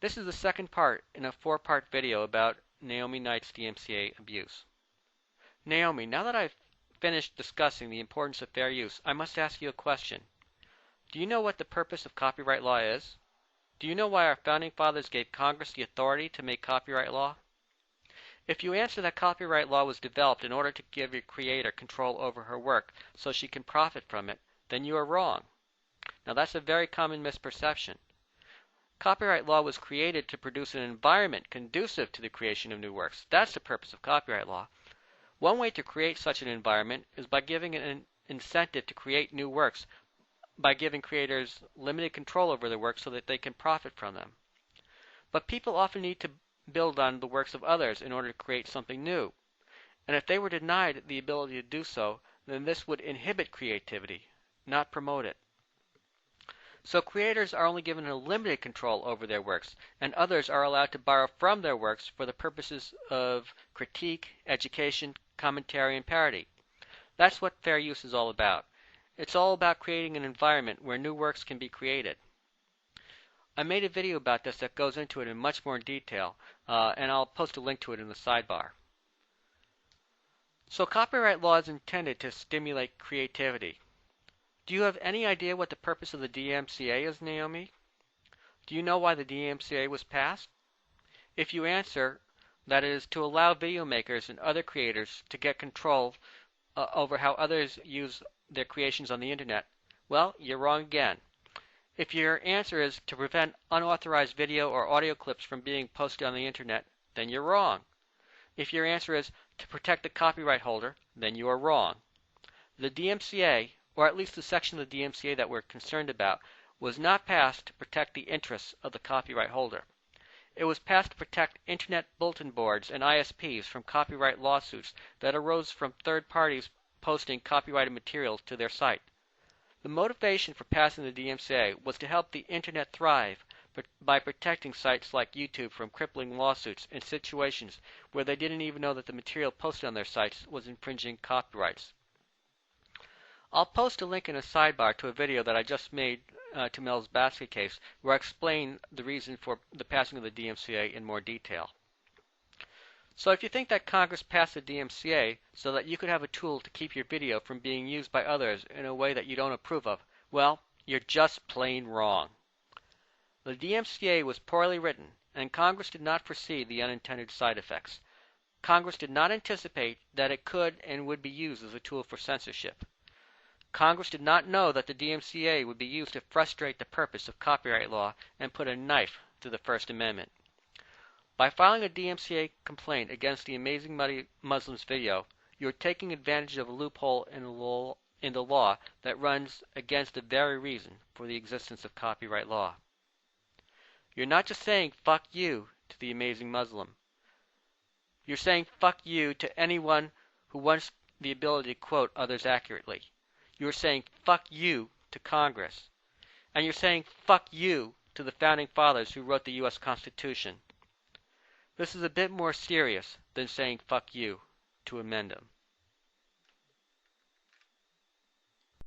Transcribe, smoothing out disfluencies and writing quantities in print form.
This is the second part in a four-part video about NaomiKnight's DMCA abuse. Naomi, now that I've finished discussing the importance of fair use, I must ask you a question. Do you know what the purpose of copyright law is? Do you know why our founding fathers gave Congress the authority to make copyright law? If you answer that copyright law was developed in order to give your creator control over her work so she can profit from it, then you are wrong. Now that's a very common misperception. Copyright law was created to produce an environment conducive to the creation of new works. That's the purpose of copyright law. One way to create such an environment is by giving an incentive to create new works, by giving creators limited control over their works so that they can profit from them. But people often need to build on the works of others in order to create something new. And if they were denied the ability to do so, then this would inhibit creativity, not promote it. So creators are only given a limited control over their works, and others are allowed to borrow from their works for the purposes of critique, education, commentary, and parody. That's what fair use is all about. It's all about creating an environment where new works can be created. I made a video about this that goes into it in much more detail, and I'll post a link to it in the sidebar. So copyright law is intended to stimulate creativity. Do you have any idea what the purpose of the DMCA is, Naomi? Do you know why the DMCA was passed? If you answer that it is to allow video makers and other creators to get control over how others use their creations on the internet, well, you're wrong again. If your answer is to prevent unauthorized video or audio clips from being posted on the internet, then you're wrong. If your answer is to protect the copyright holder, then you are wrong. The DMCA, or at least the section of the DMCA that we're concerned about, was not passed to protect the interests of the copyright holder. It was passed to protect Internet bulletin boards and ISPs from copyright lawsuits that arose from third parties posting copyrighted materials to their site. The motivation for passing the DMCA was to help the Internet thrive by protecting sites like YouTube from crippling lawsuits in situations where they didn't even know that the material posted on their sites was infringing copyrights. I'll post a link in a sidebar to a video that I just made to Mel's basket case where I explain the reason for the passing of the DMCA in more detail. So if you think that Congress passed the DMCA so that you could have a tool to keep your video from being used by others in a way that you don't approve of, well, you're just plain wrong. The DMCA was poorly written, and Congress did not foresee the unintended side effects. Congress did not anticipate that it could and would be used as a tool for censorship. Congress did not know that the DMCA would be used to frustrate the purpose of copyright law and put a knife to the First Amendment. By filing a DMCA complaint against the Amazing Muslims video, you are taking advantage of a loophole in the law that runs against the very reason for the existence of copyright law. You're not just saying fuck you to the Amazing Muslim. You're saying fuck you to anyone who wants the ability to quote others accurately. You're saying fuck you to Congress. And you're saying fuck you to the founding fathers who wrote the U.S. Constitution. This is a bit more serious than saying fuck you to amend them.